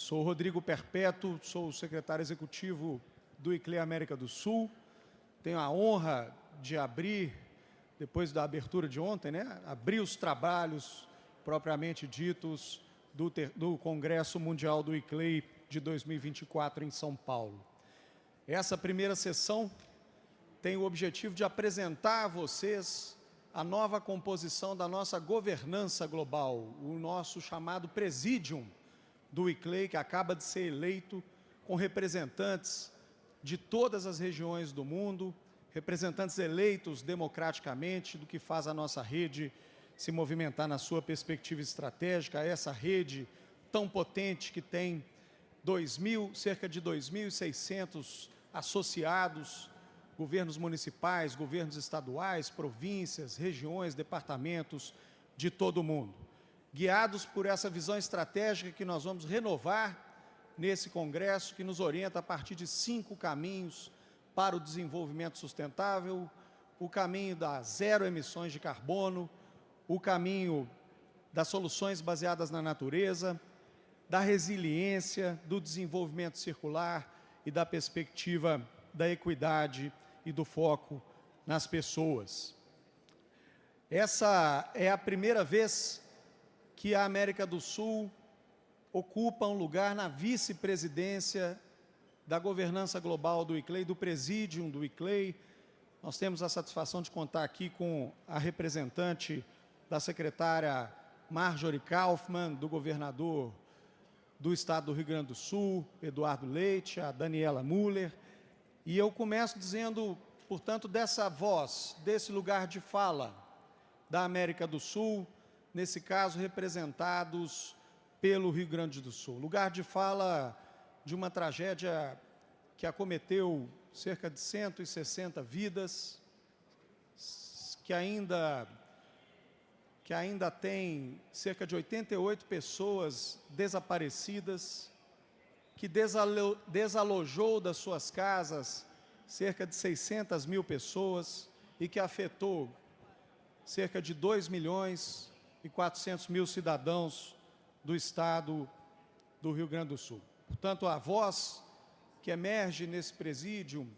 Sou Rodrigo Perpétuo, sou o secretário executivo do ICLEI América do Sul. Tenho a honra de abrir, depois da abertura de ontem, abrir os trabalhos propriamente ditos do Congresso Mundial do ICLEI de 2024 em São Paulo. Essa primeira sessão tem o objetivo de apresentar a vocês a nova composição da nossa governança global, o nosso chamado Presidium do ICLEI, que acaba de ser eleito com representantes de todas as regiões do mundo, representantes eleitos democraticamente, do que faz a nossa rede se movimentar na sua perspectiva estratégica, essa rede tão potente que tem cerca de 2.600 associados, governos municipais, governos estaduais, províncias, regiões, departamentos de todo o mundo. Guiados por essa visão estratégica que nós vamos renovar nesse congresso, que nos orienta a partir de 5 caminhos para o desenvolvimento sustentável, o caminho das zero emissões de carbono, o caminho das soluções baseadas na natureza, da resiliência, do desenvolvimento circular e da perspectiva da equidade e do foco nas pessoas. Essa é a primeira vez que a América do Sul ocupa um lugar na vice-presidência da governança global do ICLEI, do Presidium do ICLEI. Nós temos a satisfação de contar aqui com a representante da secretária Marjorie Kaufmann, do governador do estado do Rio Grande do Sul, Eduardo Leite, a Daniela Muller. E eu começo dizendo, portanto, dessa voz, desse lugar de fala da América do Sul, nesse caso representados pelo Rio Grande do Sul. Lugar de fala de uma tragédia que acometeu cerca de 160 vidas, que ainda tem cerca de 88 pessoas desaparecidas, que desalojou das suas casas cerca de 600 mil pessoas e que afetou cerca de 2.400.000 cidadãos do estado do Rio Grande do Sul. Portanto, a voz que emerge nesse presídio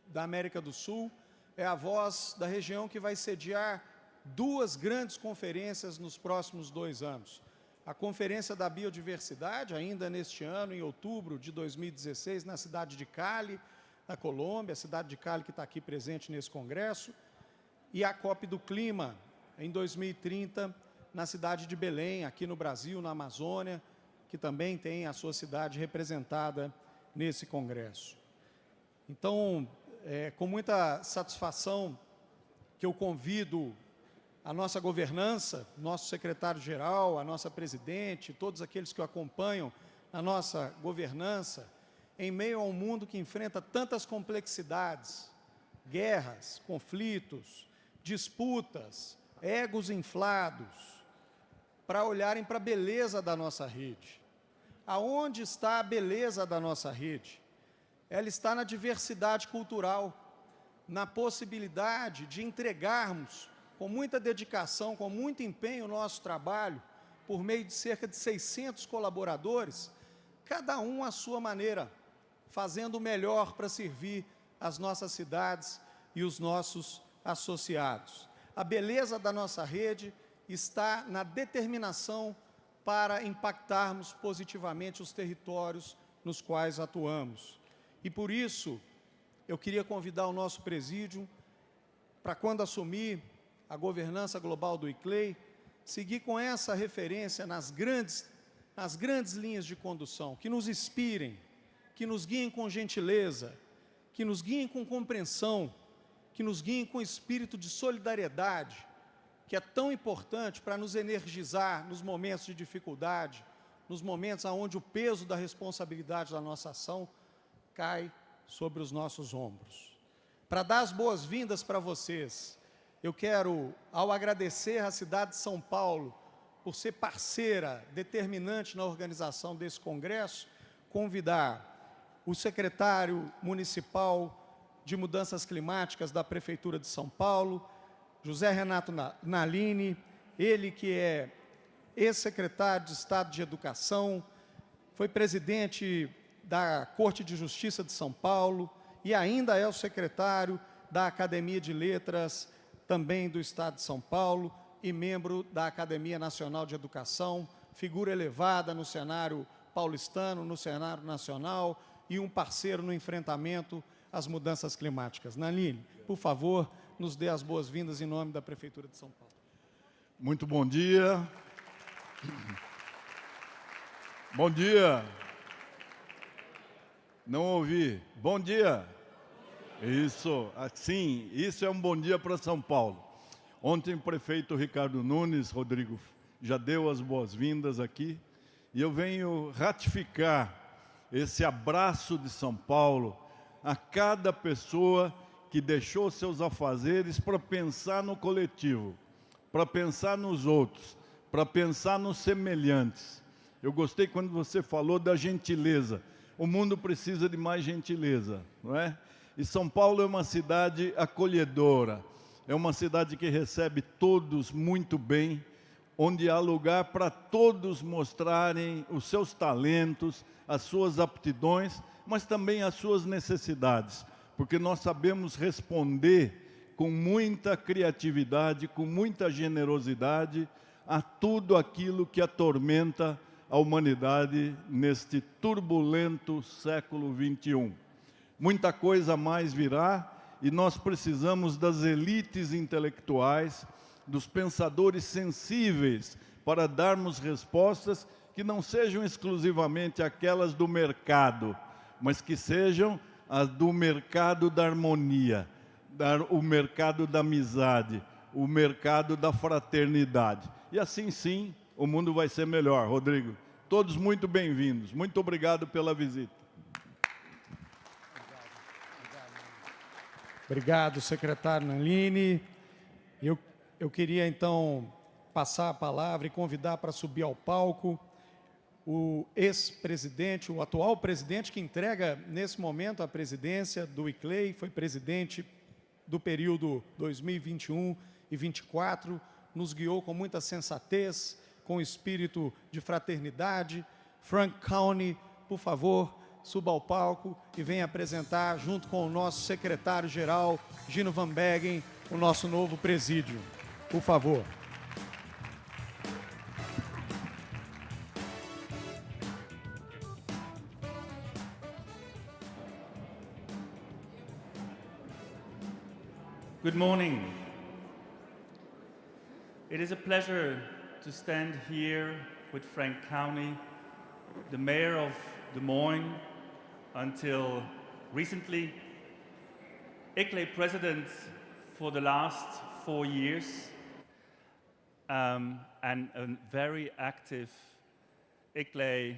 da América do Sul é a voz da região que vai sediar 2 grandes conferências nos próximos 2 anos. A Conferência da Biodiversidade, ainda neste ano, em outubro de 2016, na cidade de Cali, na Colômbia, a cidade de Cali que está aqui presente nesse congresso, e a COP do Clima, em 2030, na cidade de Belém, aqui no Brasil, na Amazônia, que também tem a sua cidade representada nesse congresso. Então, com muita satisfação que eu convido a nossa governança, nosso secretário-geral, a nossa presidente, todos aqueles que o acompanham na nossa governança, em meio a um mundo que enfrenta tantas complexidades, guerras, conflitos, disputas, egos inflados, para olharem para a beleza da nossa rede. Aonde está a beleza da nossa rede? Ela está na diversidade cultural, na possibilidade de entregarmos com muita dedicação, com muito empenho o nosso trabalho, por meio de cerca de 600 colaboradores, cada um à sua maneira, fazendo o melhor para servir as nossas cidades e os nossos associados. A beleza da nossa rede está na determinação para impactarmos positivamente os territórios nos quais atuamos. E por isso, eu queria convidar o nosso presídio para, quando assumir a governança global do ICLEI, seguir com essa referência nas grandes linhas de condução, que nos inspirem, que nos guiem com gentileza, que nos guiem com compreensão, que nos guiem com espírito de solidariedade, que é tão importante para nos energizar nos momentos de dificuldade, nos momentos onde o peso da responsabilidade da nossa ação cai sobre os nossos ombros. Para dar as boas-vindas para vocês, eu quero, ao agradecer à cidade de São Paulo por ser parceira determinante na organização desse congresso, convidar o secretário municipal de Mudanças Climáticas da Prefeitura de São Paulo, José Renato Nalini, ele que é ex-secretário de Estado de Educação, foi presidente da Corte de Justiça de São Paulo e ainda é o secretário da Academia de Letras, também do Estado de São Paulo, e membro da Academia Nacional de Educação, figura elevada no cenário paulistano, no cenário nacional, e um parceiro no enfrentamento às mudanças climáticas. Naline, por favor, nos dê as boas-vindas em nome da Prefeitura de São Paulo. Muito bom dia. Bom dia. Não ouvi. Bom dia. Isso, assim, isso é um bom dia para São Paulo. Ontem o prefeito Ricardo Nunes, Rodrigo, já deu as boas-vindas aqui, e eu venho ratificar esse abraço de São Paulo a cada pessoa que deixou seus afazeres para pensar no coletivo, para pensar nos outros, para pensar nos semelhantes. Eu gostei quando você falou da gentileza. O mundo precisa de mais gentileza, não é? E São Paulo é uma cidade acolhedora, é uma cidade que recebe todos muito bem, onde há lugar para todos mostrarem os seus talentos, as suas aptidões, mas também as suas necessidades, porque nós sabemos responder com muita criatividade, com muita generosidade a tudo aquilo que atormenta a humanidade neste turbulento século XXI. Muita coisa mais virá e nós precisamos das elites intelectuais, dos pensadores sensíveis para darmos respostas que não sejam exclusivamente aquelas do mercado, mas que sejam as do mercado da harmonia, o mercado da amizade, o mercado da fraternidade. E assim sim, o mundo vai ser melhor. Rodrigo, todos muito bem-vindos. Muito obrigado pela visita. Obrigado, secretário Naline. Eu queria, então, passar a palavra e convidar para subir ao palco o ex-presidente, o atual presidente, que entrega, nesse momento, a presidência do ICLEI, foi presidente do período 2021 e 2024, nos guiou com muita sensatez, com espírito de fraternidade. Frank County, por favor, suba ao palco e venha apresentar, junto com o nosso secretário-geral, Gino Van Beggen, o nosso novo presídio. Por favor. Good morning. It is a pleasure to stand here with Frank County, the mayor of Des Moines, until recently, ICLEI president for the last 4 years, and a very active ICLEI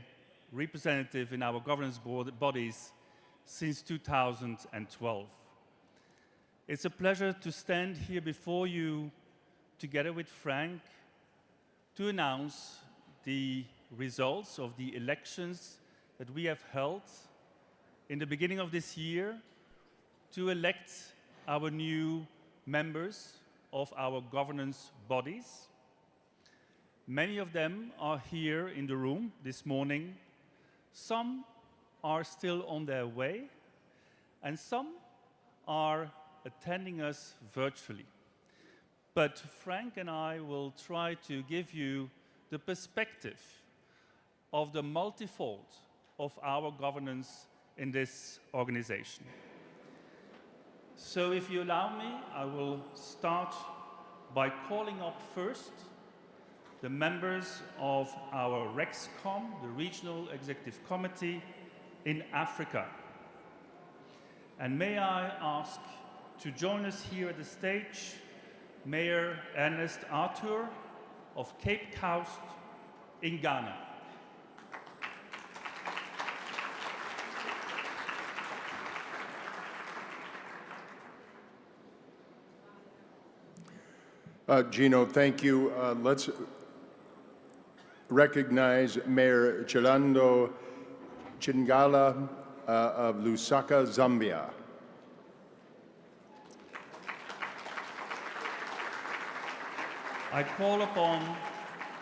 representative in our governance bodies since 2012. It's a pleasure to stand here before you together with Frank to announce the results of the elections that we have held in the beginning of this year to elect our new members of our governance bodies. Many of them are here in the room this morning. Some are still on their way, and some are attending us virtually. But Frank and I will try to give you the perspective of the multifold of our governance in this organization. So if you allow me, I will start by calling up first the members of our REXCOM, the Regional Executive Committee in Africa. And may I ask to join us here at the stage, Mayor Ernest Arthur of Cape Coast in Ghana. Gino, thank you. Let's recognize Mayor Chilando Chingala of Lusaka, Zambia. I call upon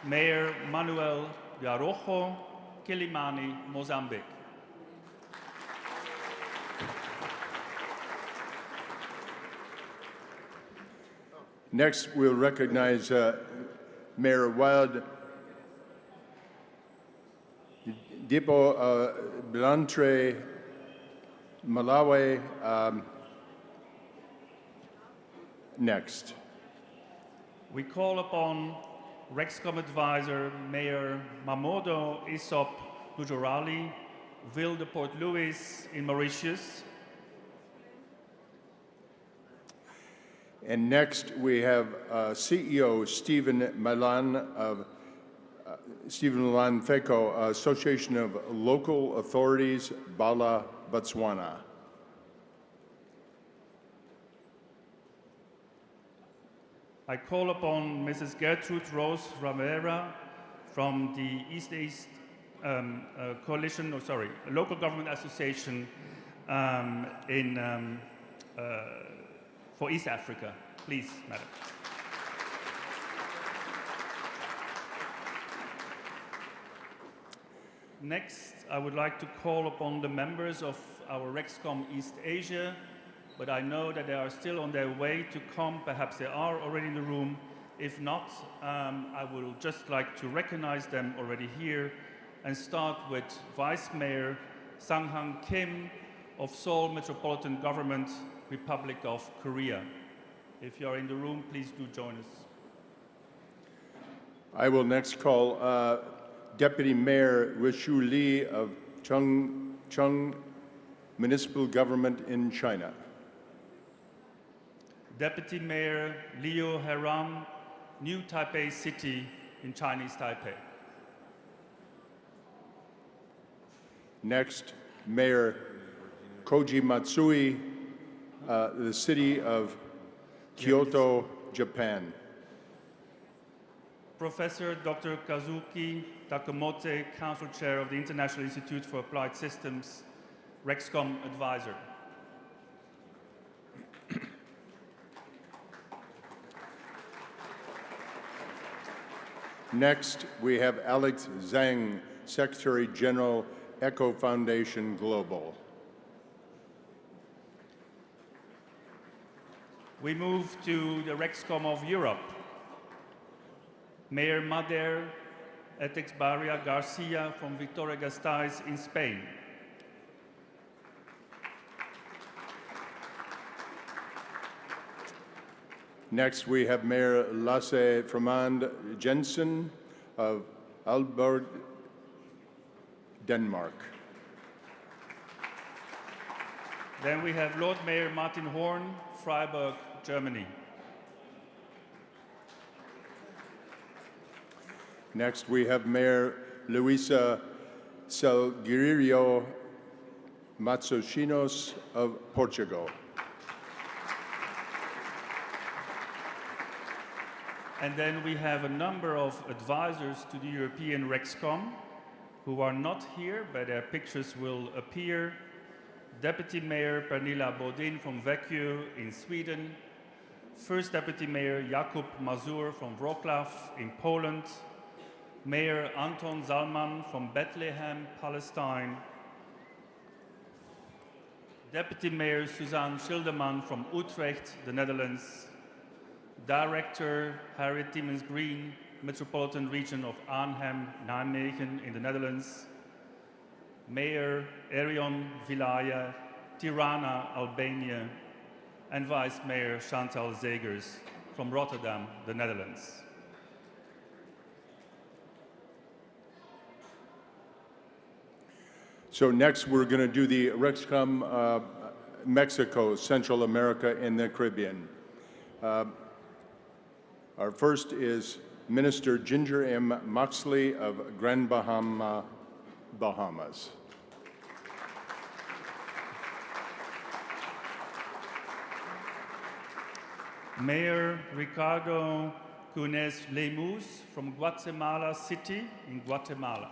Mayor Manuel de Araujo Kilimani, Mozambique. Next, we'll recognize Mayor Wild Dipo Blantre, Malawi. Next. We call upon Rexcom advisor Mayor Mamodo Isop Lujorali, Ville de Port Louis in Mauritius. And next, we have CEO Stephen Milan of Stephen Milan FECO, Association of Local Authorities, Bala, Botswana. I call upon Mrs. Gertrude Rose Ramera from the Local Government Association for East Africa. Please, Madam. Next, I would like to call upon the members of our Rexcom East Asia, but I know that they are still on their way to come. Perhaps they are already in the room. If not, I will just like to recognize them already here and start with Vice Mayor Sang-Han Kim of Seoul Metropolitan Government, Republic of Korea. If you are in the room, please do join us. I will next call Deputy Mayor Wishu Lee of Chungcheong Municipal Government in China. Deputy Mayor Liu Heran, New Taipei City in Chinese Taipei. Next, Mayor Koji Matsui, the city of Kyoto, Japan. Professor Dr. Kazuki Takamote, Council Chair of the International Institute for Applied Systems, Rexcom Advisor. Next, we have Alex Zhang, Secretary General, Echo Foundation Global. We move to the Rexcom of Europe. Mayor Mader Etexbarria Garcia from Vitoria-Gasteiz in Spain. Next, we have Mayor Lasse Frommand Jensen of Aalborg, Denmark. Then we have Lord Mayor Martin Horn, Freiburg, Germany. Next, we have Mayor Luisa Salguirio Matsouchinos of Portugal. And then we have a number of advisors to the European Rexcom who are not here, but their pictures will appear. Deputy Mayor Pernilla Bodin from Växjö in Sweden. First Deputy Mayor Jakub Mazur from Wrocław in Poland. Mayor Anton Zalman from Bethlehem, Palestine. Deputy Mayor Suzanne Schilderman from Utrecht, the Netherlands. Director Harriet Timmins-Green, Metropolitan Region of Arnhem-Nijmegen in the Netherlands. Mayor Erion Vilaya, Tirana, Albania, and Vice Mayor Chantal Zegers from Rotterdam, the Netherlands. So next, we're going to do the Rexcom Mexico, Central America, and the Caribbean. Our first is Minister Ginger M. Moxley of Grand Bahama, Bahamas. Mayor Ricardo Cunez Lemus from Guatemala City in Guatemala.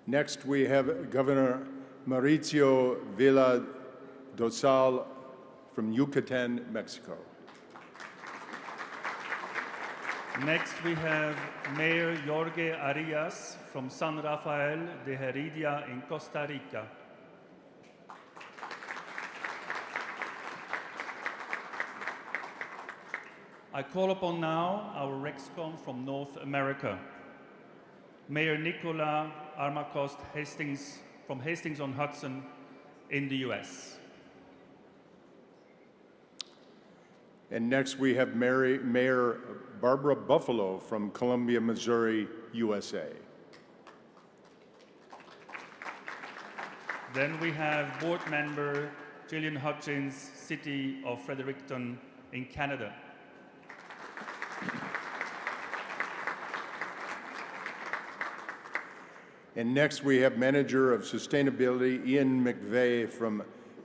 Next, we have Governor Mauricio Villa Dosal from Yucatan, Mexico. Next, we have Mayor Jorge Arias from San Rafael de Heredia in Costa Rica. I call upon now our Rexcom from North America, Mayor Nicola Armacost Hastings from Hastings-on-Hudson in the US. And next we have Mayor Barbara Buffalo from Columbia, Missouri, USA. Then we have board member Gillian Hutchins, City of Fredericton in Canada. And next we have Manager of Sustainability Ian McVeigh from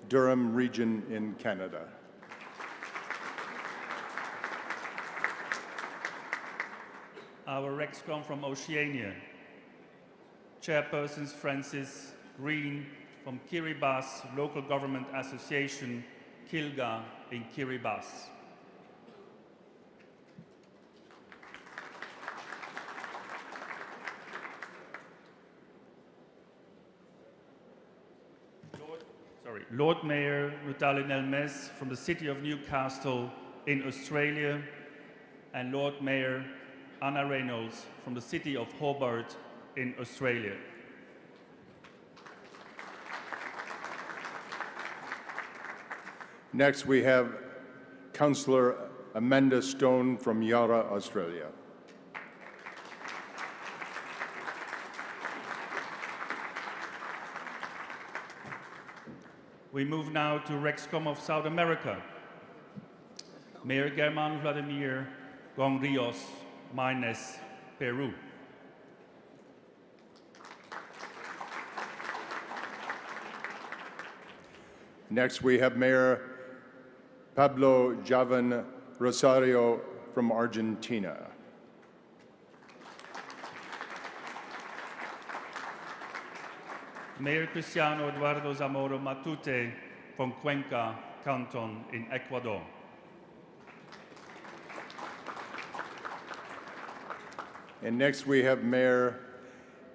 Durham Region in Canada. Our Rexcom from Oceania, Chairpersons Francis Green from Kiribati Local Government Association, Kilga in Kiribati. Lord Mayor Nutali Nelmes from the City of Newcastle in Australia, and Lord Mayor Anna Reynolds from the City of Hobart in Australia. Next we have Councillor Amanda Stone from Yarra, Australia. We move now to Rexcom of South America. Mayor German Vladimir Gongrios, Maynes, Peru. Next we have Mayor Pablo Javan Rosario from Argentina. Mayor Cristiano Eduardo Zamora Matute from Cuenca Canton in Ecuador. And next we have Mayor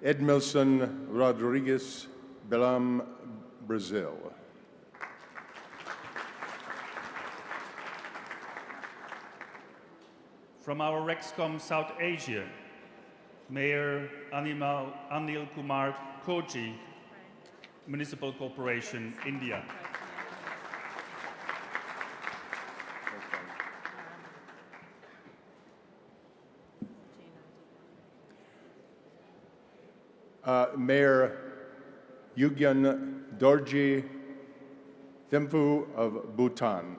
Edmilson Rodriguez Belam, Brazil. From our Rexcom South Asia, Mayor Anil Kumar Koji, Municipal Corporation, India. Mayor Yugyan Dorji Thimphu of Bhutan.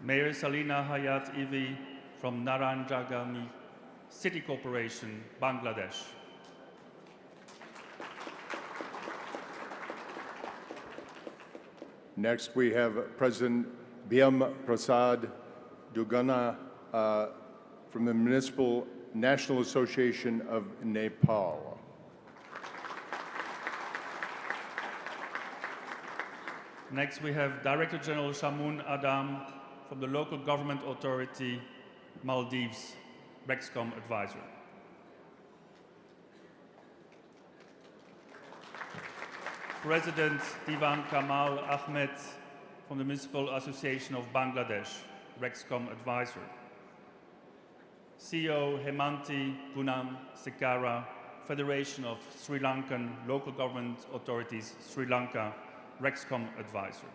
Mayor Salina Hayat Ivi from Naranjagami City Corporation, Bangladesh. Next we have President Bhyam Prasad Dugana from the Municipal National Association of Nepal. Next we have Director General Shamoun Adam from the Local Government Authority, Maldives, Rexcom Advisor. President Divan Kamal Ahmed from the Municipal Association of Bangladesh, Rexcom Advisor. CEO Hemanti Punam Sekara, Federation of Sri Lankan Local Government Authorities, Sri Lanka, Rexcom Advisor.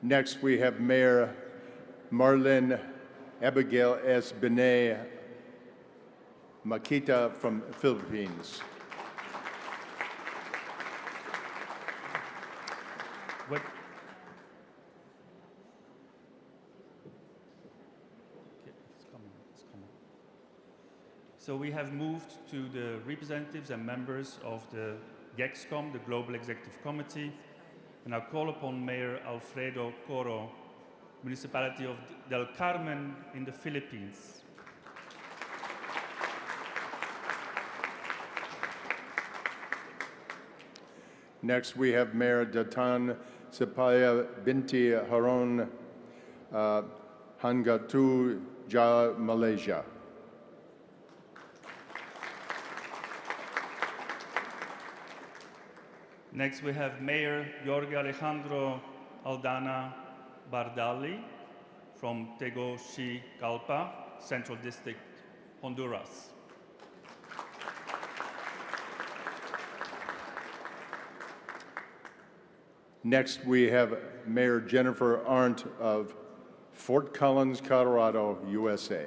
Next we have Mayor Marlene Abigail S. Binay Makita from Philippines. What? Okay, it's coming. So we have moved to the representatives and members of the GEXCOM, the Global Executive Committee, and I call upon Mayor Alfredo Coro, Municipality of Del Carmen in the Philippines. Next, we have Mayor Datan Sipaya Binti Harun Hangatu Ja, Malaysia. Next, we have Mayor Jorge Alejandro Aldana Bardali from Tegucigalpa, Central District, Honduras. Next, we have Mayor Jennifer Arndt of Fort Collins, Colorado, USA.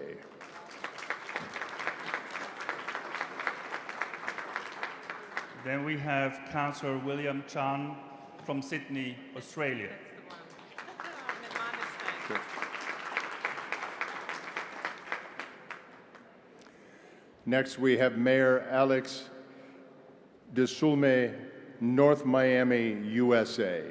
Then we have Councillor William Chan from Sydney, Australia. Next, we have Mayor Alex DeSulme, North Miami, USA.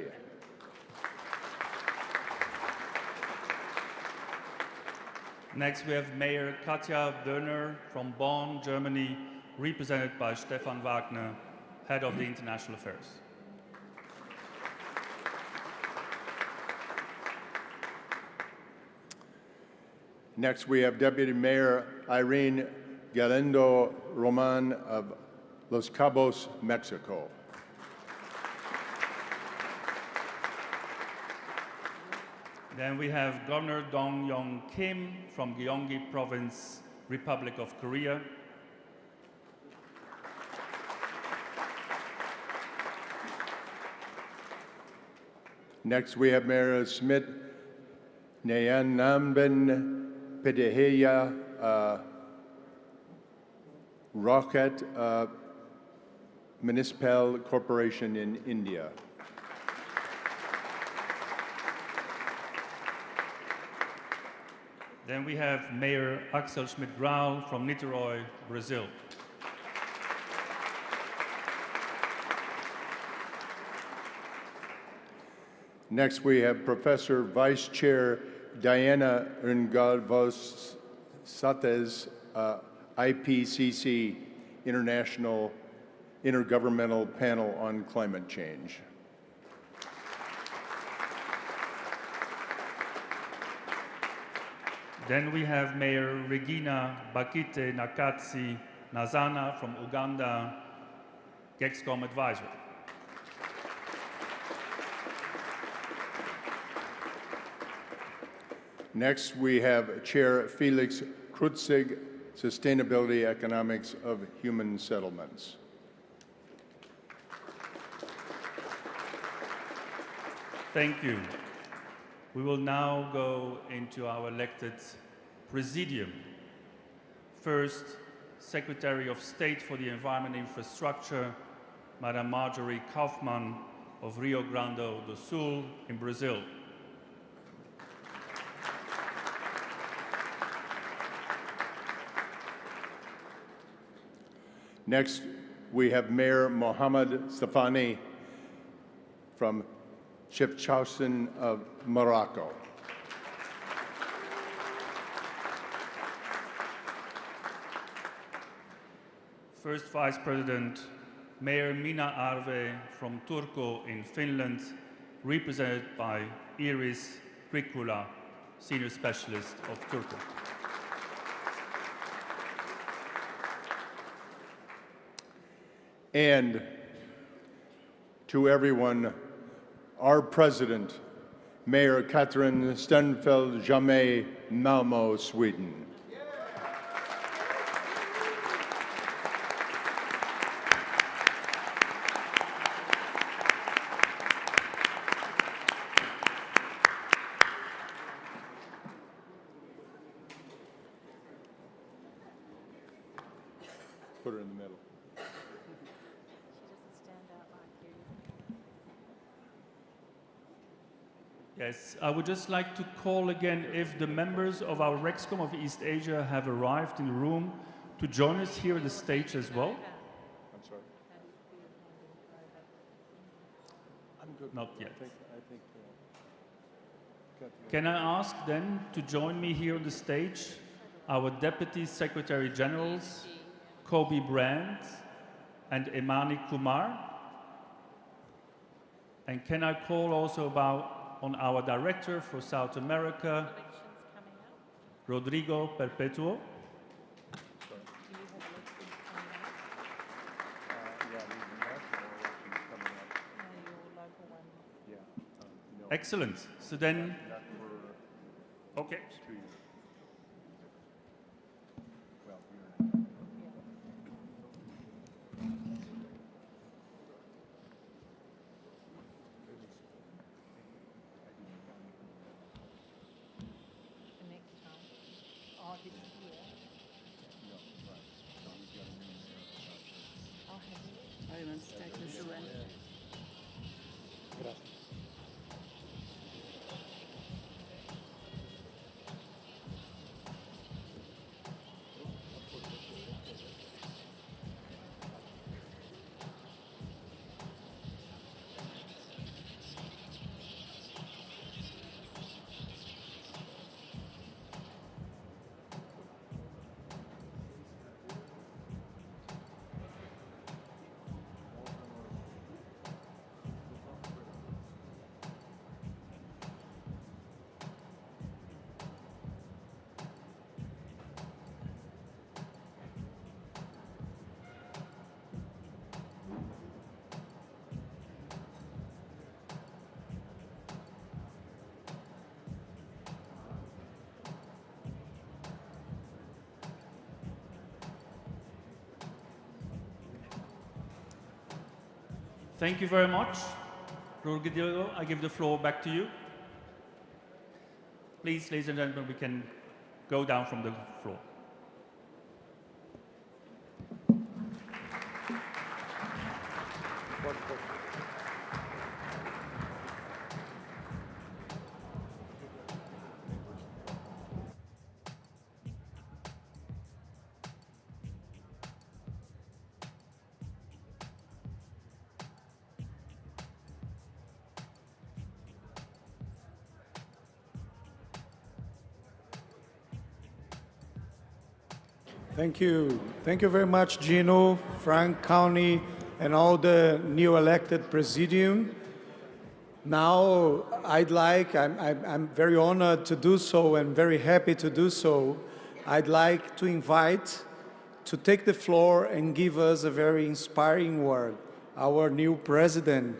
Next, we have Mayor Katja Döner from Bonn, Germany, represented by Stefan Wagner, Head of the International Affairs. Next, we have Deputy Mayor Irene Galindo Roman of Los Cabos, Mexico. Then we have Governor Dong Yong Kim from Gyeonggi Province, Republic of Korea. Next, we have Mayor Smith Nayanamben Pedeheya Rocket Municipal Corporation in India. Then we have Mayor Axel Schmidt-Graul from Niterói, Brazil. Next, we have Professor Vice Chair Diana Ungalvos Sates, IPCC International Intergovernmental Panel on Climate Change. Then we have Mayor Regina Bakite Nakatsi Nazana from Uganda, GEXCOM Advisor. Next, we have Chair Felix Krutzig, Sustainability Economics of Human Settlements. Thank you. We will now go into our elected presidium. First, Secretary of State for the Environment and Infrastructure, Madam Marjorie Kaufmann of Rio Grande do Sul in Brazil. Next, we have Mayor Mohammed Stefani from Chefchaouen of Morocco. First Vice President, Mayor Mina Arve from Turku in Finland, represented by Iris Krikula, Senior Specialist of Turku. And to everyone, our President, Mayor Catherine Stenfeldt Jammeh, Malmö, Sweden. Put her in the middle. Yes, I would just like to call again if the members of our REXCOM of East Asia have arrived in the room to join us here at the stage as well. I'm sorry. I'm good. Not yet. I think Can I ask then to join me here on the stage our Deputy Secretary Generals, Kobe Brandt and Emani Kumar. And can I call also on our director for South America, Rodrigo Perpetuo? Excellent. So then, okay. Thank you very much. Rodrigo, I give the floor back to you. Please, ladies and gentlemen, we can go down from the floor. Thank you. Thank you very much, Gino, Frank County, and all the new elected presidium. Now, I'm very honored to do so and very happy to do so. I'd like to invite to take the floor and give us a very inspiring word, our new president,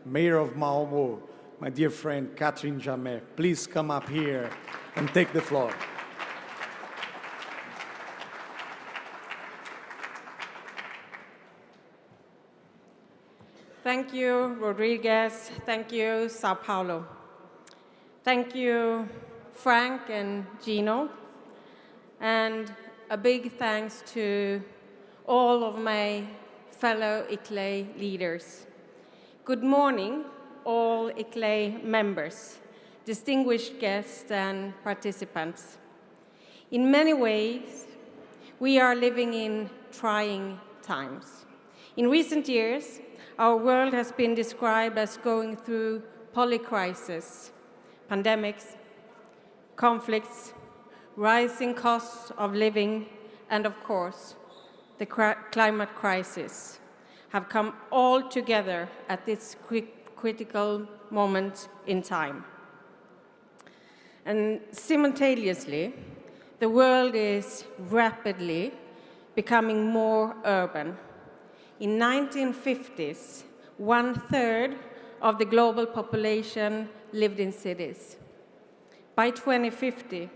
Mayor of Malmö, my dear friend, Catherine Jamet. Please come up here and take the floor. Thank you, Rodriguez. Thank you, Sao Paulo. Thank you, Frank and Gino. And a big thanks to all of my fellow ICLEI leaders. Good morning, all ICLEI members, distinguished guests and participants. In many ways, we are living in trying times. In recent years, our world has been described as going through polycrisis, pandemics, conflicts, rising costs of living, and of course, the climate crisis have come all together at this critical moment in time. And simultaneously, the world is rapidly becoming more urban. In 1950s, 1/3 of the global population lived in cities. By 2050,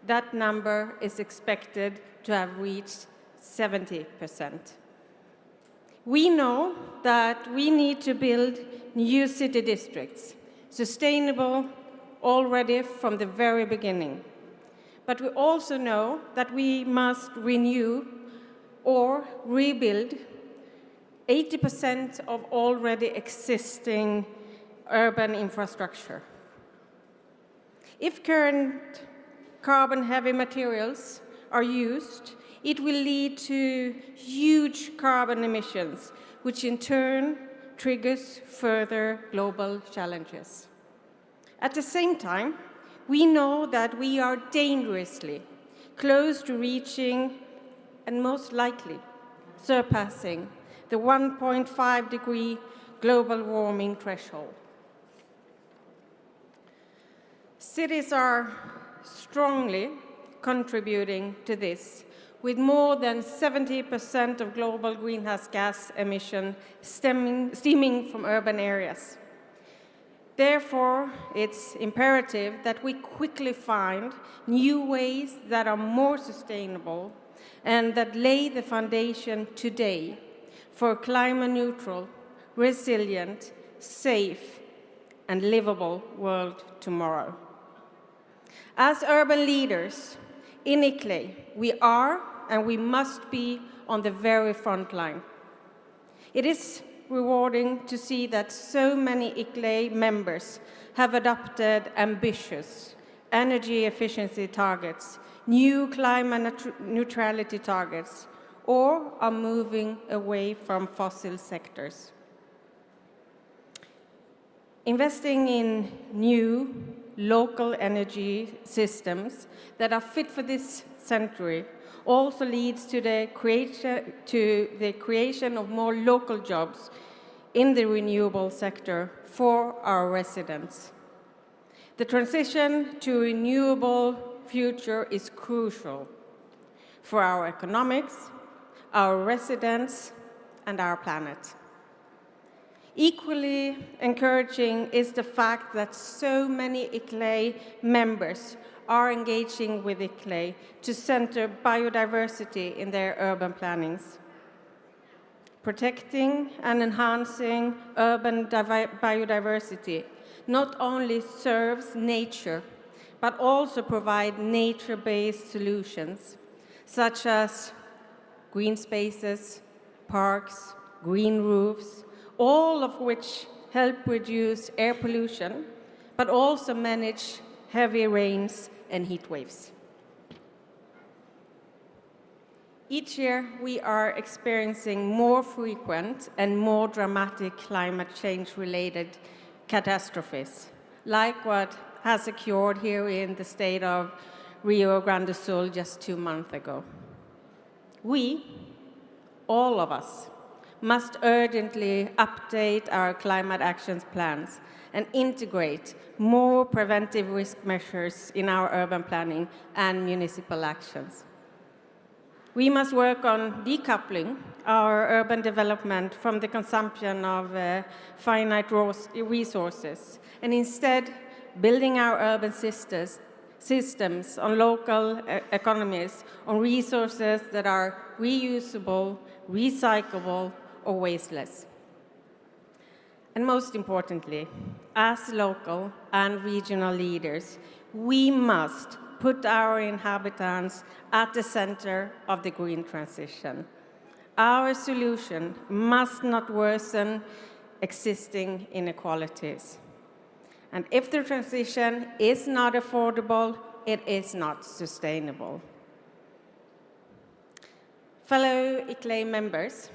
that number is expected to have reached 70%. We know that we need to build new city districts, sustainable already from the very beginning. But we also know that we must renew or rebuild 80% of already existing urban infrastructure. If current carbon-heavy materials are used, it will lead to huge carbon emissions, which in turn triggers further global challenges. At the same time, we know that we are dangerously close to reaching and most likely surpassing the 1.5-degree global warming threshold. Cities are strongly contributing to this, with more than 70% of global greenhouse gas emission stemming from urban areas. Therefore, it's imperative that we quickly find new ways that are more sustainable and that lay the foundation today for a climate-neutral, resilient, safe, and livable world tomorrow. As urban leaders in ICLEI, we are and we must be on the very front line. It is rewarding to see that so many ICLEI members have adopted ambitious energy efficiency targets, new climate neutrality targets, or are moving away from fossil sectors. Investing in new local energy systems that are fit for this century also leads to the creation of more local jobs in the renewable sector for our residents. The transition to a renewable future is crucial for our economics, our residents, and our planet. Equally encouraging is the fact that so many ICLEI members are engaging with ICLEI to center biodiversity in their urban plannings. Protecting and enhancing urban biodiversity not only serves nature, but also provide nature-based solutions, such as green spaces, parks, green roofs, all of which help reduce air pollution, but also manage heavy rains and heat waves. Each year, we are experiencing more frequent and more dramatic climate change-related catastrophes, like what has occurred here in the state of Rio Grande do Sul just 2 months ago. We, all of us, must urgently update our climate action plans and integrate more preventive risk measures in our urban planning and municipal actions. We must work on decoupling our urban development from the consumption of finite resources, and instead building our urban systems on local economies, on resources that are reusable, recyclable, or wasteless. And most importantly, as local and regional leaders, we must put our inhabitants at the center of the green transition. Our solution must not worsen existing inequalities. And if the transition is not affordable, it is not sustainable. Fellow ICLEI members,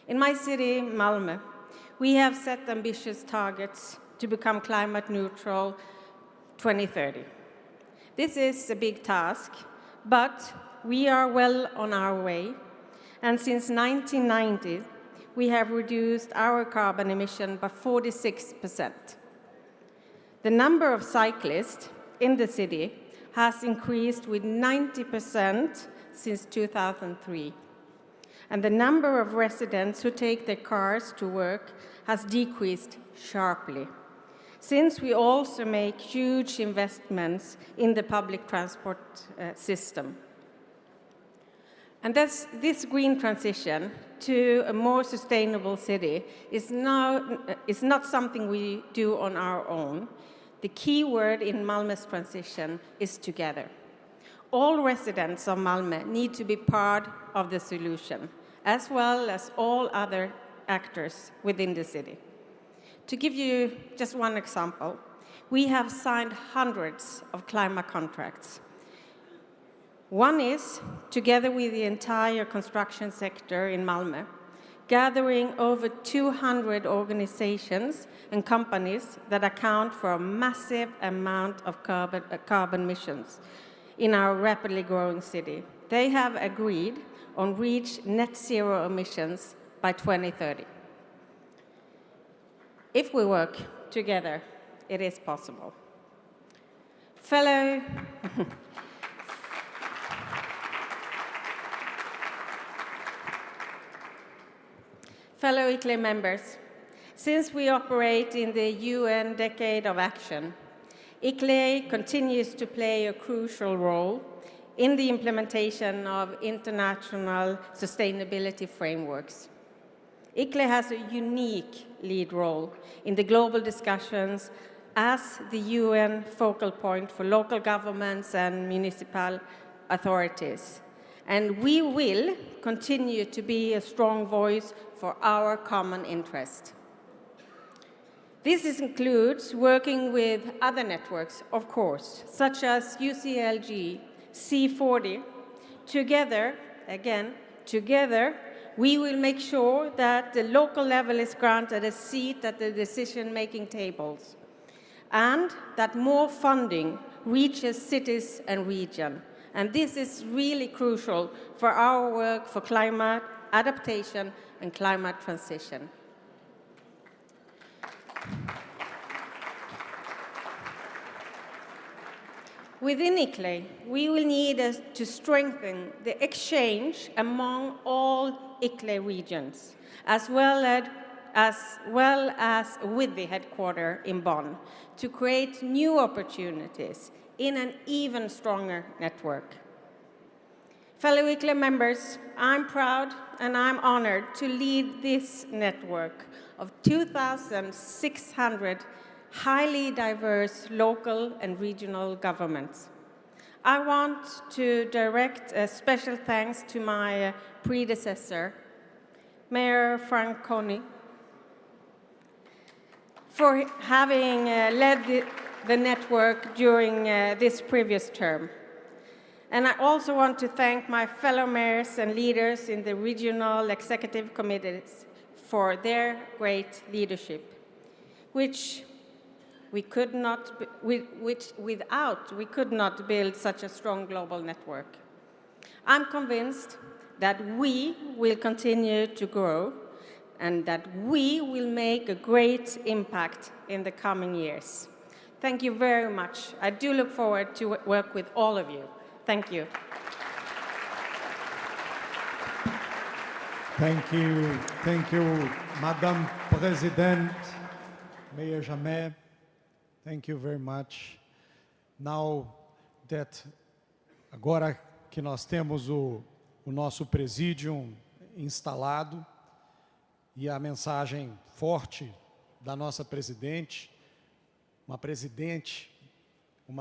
in my city, Malmö, we have set ambitious targets to become climate neutral 2030. This is a big task, but we are well on our way, and since 1990, we have reduced our carbon emission by 46%. The number of cyclists in the city has increased with 90% since 2003. And the number of residents who take their cars to work has decreased sharply, since we also make huge investments in the public transport system. And this green transition to a more sustainable city is not something we do on our own. The key word in Malmö's transition is together. All residents of Malmö need to be part of the solution, as well as all other actors within the city. To give you just one example, we have signed hundreds of climate contracts. One is, together with the entire construction sector in Malmö, gathering over 200 organizations and companies that account for a massive amount of carbon emissions in our rapidly growing city. They have agreed on reach net zero emissions by 2030. If we work together, it is possible. Fellow Fellow ICLEI members, since we operate in the UN Decade of Action, ICLEI continues to play a crucial role in the implementation of international sustainability frameworks. ICLEI has a unique lead role in the global discussions as the UN focal point for local governments and municipal authorities. And we will continue to be a strong voice for our common interest. This includes working with other networks, of course, such as UCLG, C40. Together, we will make sure that the local level is granted a seat at the decision-making tables, and that more funding reaches cities and regions. And this is really crucial for our work for climate adaptation and climate transition. Within ICLEI, we will need to strengthen the exchange among all ICLEI regions, as well as with the headquarters in Bonn, to create new opportunities in an even stronger network. Fellow ICLEI members, I'm proud and I'm honored to lead this network of 2,600 highly diverse local and regional governments. I want to direct a special thanks to my predecessor, Mayor Frank Coney, for having led the network during this previous term. And I also want to thank my fellow mayors and leaders in the regional executive committees for their great leadership, without we could not build such a strong global network. I'm convinced that we will continue to grow and that we will make a great impact in the coming years. Thank you very much. I do look forward to work with all of you. Thank you. Thank you, Madame President, Mayor Jamet. Thank you very much. Now that, agora que nós temos o nosso presídio instalado e a mensagem forte da nossa presidente, uma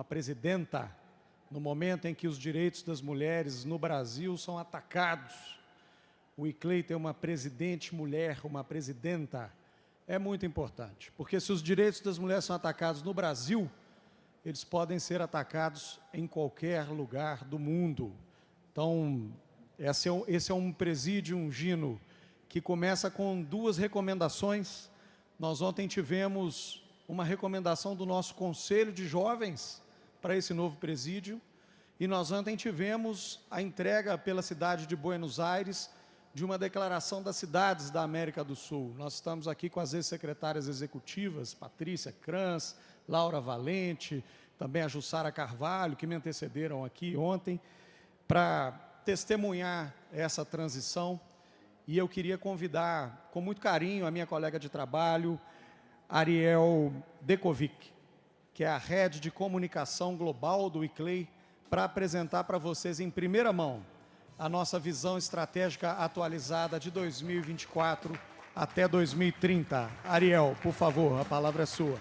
presidenta, no momento em que os direitos das mulheres no Brasil são atacados, o ICLEI tem uma presidente mulher, uma presidenta, é muito importante, porque se os direitos das mulheres são atacados no Brasil, eles podem ser atacados em qualquer lugar do mundo. Então, esse é um presídio, Gino, que começa com 2 recomendações. Nós ontem tivemos uma recomendação do nosso Conselho de Jovens para esse novo presídio, e nós ontem tivemos a entrega pela cidade de Buenos Aires de uma declaração das cidades da América do Sul. Nós estamos aqui com as ex-secretárias executivas, Patrícia Kranz, Laura Valente, também a Jussara Carvalho, que me antecederam aqui ontem, para testemunhar essa transição. E eu queria convidar, com muito carinho, a minha colega de trabalho, Ariel Dekovic, que é a rede de comunicação global do ICLEI, para apresentar para vocês em primeira mão a nossa visão estratégica atualizada de 2024 até 2030. Ariel, por favor, a palavra é sua.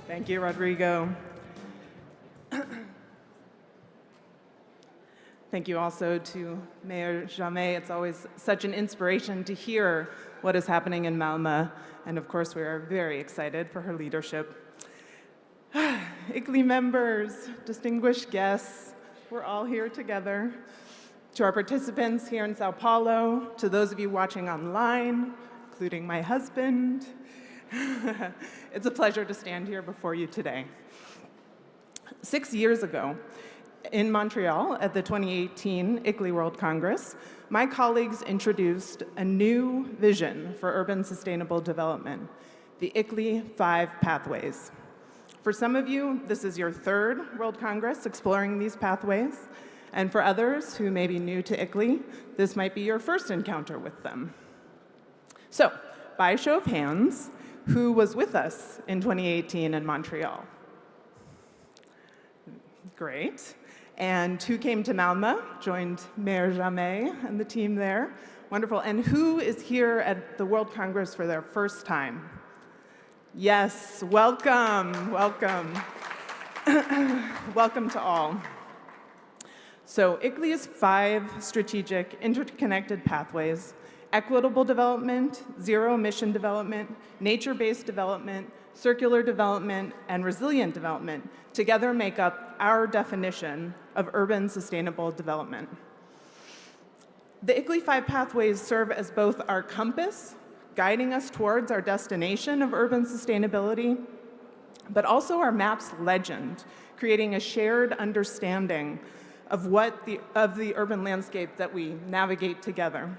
Thank you, Rodrigo. Thank you also to Mayor Jamet. It's always such an inspiration to hear what is happening in Malmö. And of course, we are very excited for her leadership. ICLEI members, distinguished guests, we're all here together. To our participants here in Sao Paulo, to those of you watching online, including my husband, it's a pleasure to stand here before you today. 6 years ago, in Montreal at the 2018 ICLEI World Congress, my colleagues introduced a new vision for urban sustainable development, the ICLEI 5 pathways. For some of you, this is your third World Congress exploring these pathways, and for others who may be new to ICLEI, this might be your first encounter with them. So, by show of hands, who was with us in 2018 in Montreal? Great. And who came to Malmö, joined Mayor Jamais and the team there? Wonderful. And who is here at the World Congress for their first time? Yes, welcome, welcome. Welcome to all. So ICLEI's 5 strategic interconnected pathways: equitable development, zero-emission development, nature-based development, circular development, and resilient development together make up our definition of urban sustainable development. The ICLEI 5 pathways serve as both our compass, guiding us towards our destination of urban sustainability, but also our map's legend, creating a shared understanding of the urban landscape that we navigate together.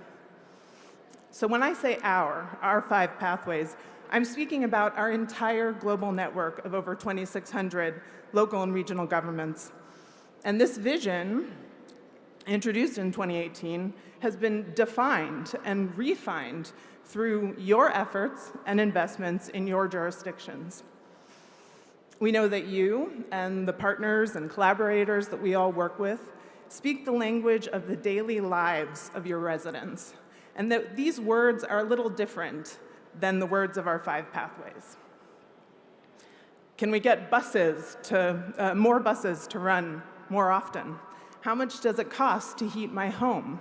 So when I say our 5 pathways, I'm speaking about our entire global network of over 2,600 local and regional governments. And this vision, introduced in 2018, has been defined and refined through your efforts and investments in your jurisdictions. We know that you and the partners and collaborators that we all work with speak the language of the daily lives of your residents, and that these words are a little different than the words of our 5 pathways. Can we get more buses to run more often? How much does it cost to heat my home?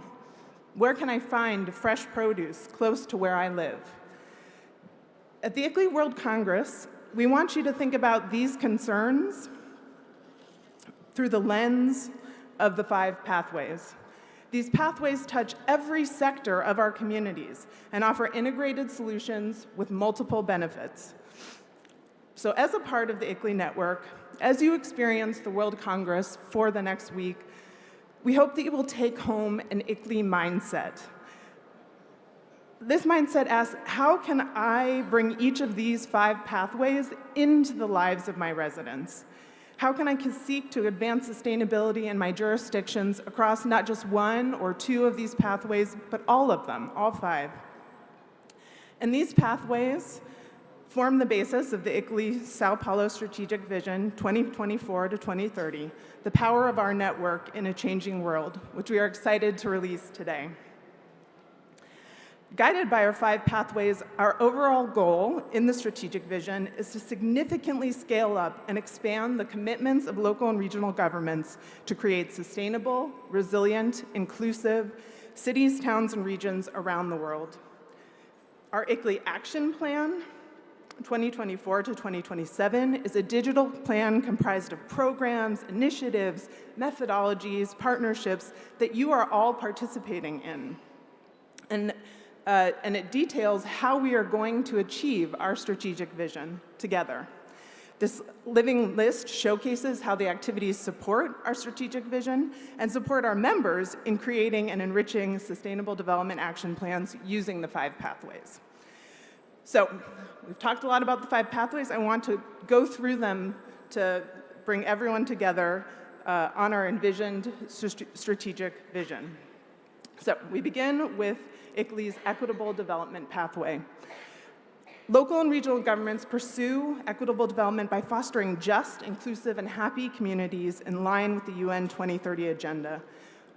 Where can I find fresh produce close to where I live? At the ICLEI World Congress, we want you to think about these concerns through the lens of the 5 pathways. These pathways touch every sector of our communities and offer integrated solutions with multiple benefits. So as a part of the ICLEI network, as you experience the World Congress for the next week, we hope that you will take home an ICLEI mindset. This mindset asks, how can I bring each of these 5 pathways into the lives of my residents? How can I seek to advance sustainability in my jurisdictions across not just 1 or 2 of these pathways, but all of them, all 5? And these pathways form the basis of the ICLEI Sao Paulo Strategic Vision 2024 to 2030, the power of our network in a changing world, which we are excited to release today. Guided by our 5 pathways, our overall goal in the strategic vision is to significantly scale up and expand the commitments of local and regional governments to create sustainable, resilient, inclusive cities, towns, and regions around the world. Our ICLEI Action Plan 2024 to 2027 is a digital plan comprised of programs, initiatives, methodologies, partnerships that you are all participating in. And it details how we are going to achieve our strategic vision together. This living list showcases how the activities support our strategic vision and support our members in creating and enriching sustainable development action plans using the 5 pathways. So we've talked a lot about the 5 pathways. I want to go through them to bring everyone together on our envisioned strategic vision. So we begin with ICLEI's equitable development pathway. Local and regional governments pursue equitable development by fostering just, inclusive, and happy communities in line with the UN 2030 agenda.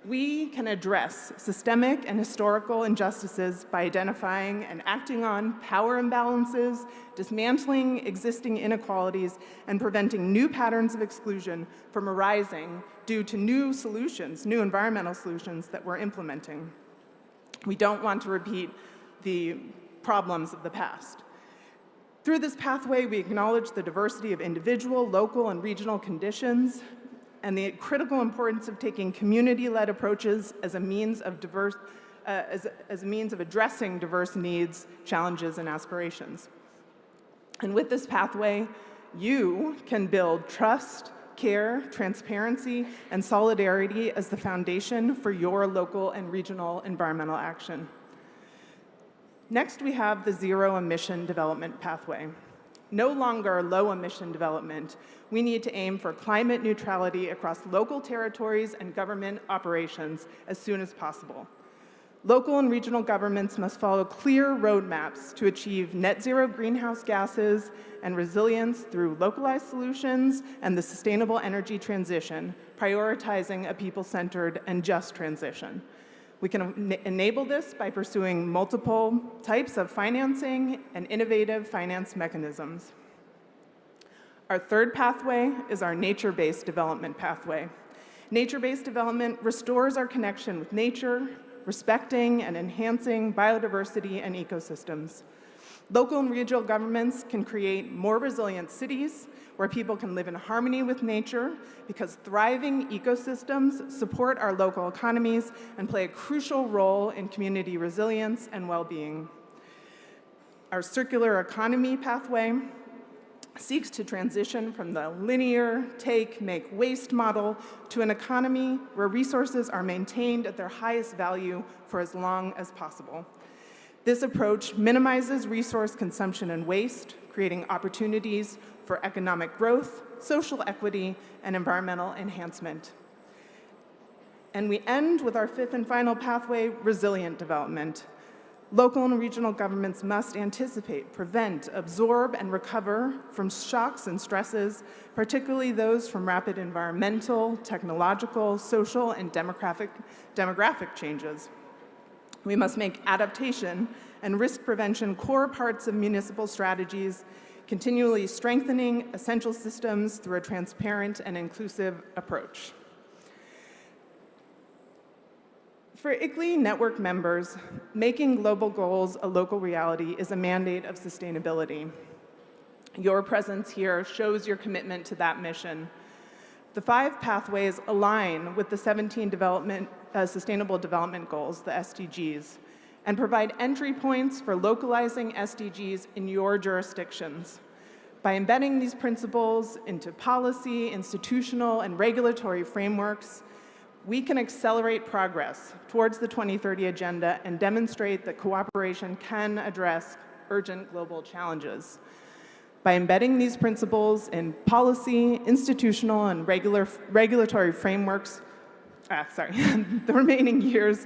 We can address systemic and historical injustices by identifying and acting on power imbalances, dismantling existing inequalities, and preventing new patterns of exclusion from arising due to new solutions, new environmental solutions that we're implementing. We don't want to repeat the problems of the past. Through this pathway, we acknowledge the diversity of individual, local, and regional conditions, and the critical importance of taking community-led approaches as a means of addressing diverse needs, challenges, and aspirations. And with this pathway, you can build trust, care, transparency, and solidarity as the foundation for your local and regional environmental action. Next, we have the zero-emission development pathway. No longer low-emission development, we need to aim for climate neutrality across local territories and government operations as soon as possible. Local and regional governments must follow clear roadmaps to achieve net zero greenhouse gases and resilience through localized solutions and the sustainable energy transition, prioritizing a people-centered and just transition. We can enable this by pursuing multiple types of financing and innovative finance mechanisms. Our third pathway is our nature-based development pathway. Nature-based development restores our connection with nature, respecting and enhancing biodiversity and ecosystems. Local and regional governments can create more resilient cities where people can live in harmony with nature because thriving ecosystems support our local economies and play a crucial role in community resilience and well-being. Our circular economy pathway seeks to transition from the linear take, make, waste model to an economy where resources are maintained at their highest value for as long as possible. This approach minimizes resource consumption and waste, creating opportunities for economic growth, social equity, and environmental enhancement. And we end with our fifth and final pathway, resilient development. Local and regional governments must anticipate, prevent, absorb, and recover from shocks and stresses, particularly those from rapid environmental, technological, social, and demographic changes. We must make adaptation and risk prevention core parts of municipal strategies, continually strengthening essential systems through a transparent and inclusive approach. For ICLEI network members, making global goals a local reality is a mandate of sustainability. Your presence here shows your commitment to that mission. The 5 pathways align with the 17 Sustainable Development Goals, the SDGs, and provide entry points for localizing SDGs in your jurisdictions. By embedding these principles into policy, institutional, and regulatory frameworks, we can accelerate progress towards the 2030 Agenda and demonstrate that cooperation can address urgent global challenges. By embedding these principles in policy, institutional, and regulatory frameworks, the remaining years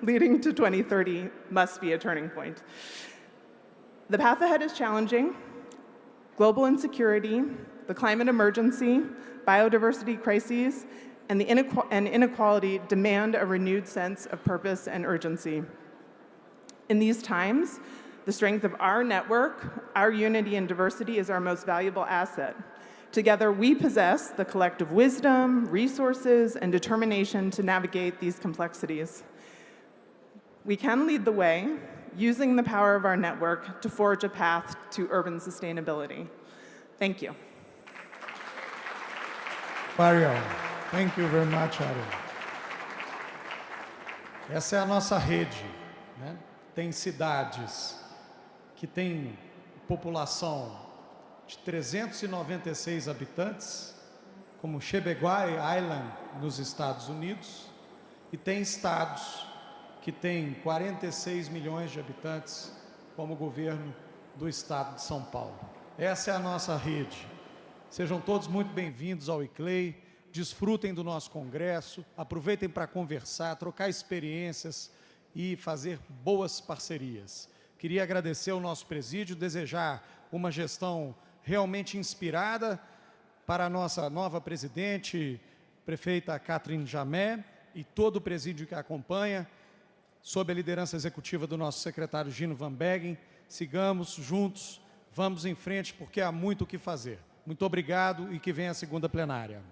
leading to 2030 must be a turning point. The path ahead is challenging. Global insecurity, the climate emergency, biodiversity crises, and inequality demand a renewed sense of purpose and urgency. In these times, the strength of our network, our unity and diversity is our most valuable asset. Together, we possess the collective wisdom, resources, and determination to navigate these complexities. We can lead the way, using the power of our network to forge a path to urban sustainability. Thank you. Ariel, thank you very much, Ariel. Essa é a nossa rede, né? Tem cidades que têm população de 396 habitantes, como Shebeguai Island, nos Estados Unidos, e tem estados que têm 46 milhões de habitantes, como o governo do estado de São Paulo. Essa é a nossa rede. Sejam todos muito bem-vindos ao ICLEI, desfrutem do nosso congresso, aproveitem para conversar, trocar experiências e fazer boas parcerias. Queria agradecer ao nosso presídio, desejar uma gestão realmente inspirada para a nossa nova presidente, prefeita Catherine Jamé, e todo o presídio que a acompanha, sob a liderança executiva do nosso secretário Gino Van Beggen. Sigamos juntos, vamos em frente, porque há muito o que fazer. Muito obrigado e que venha a segunda plenária.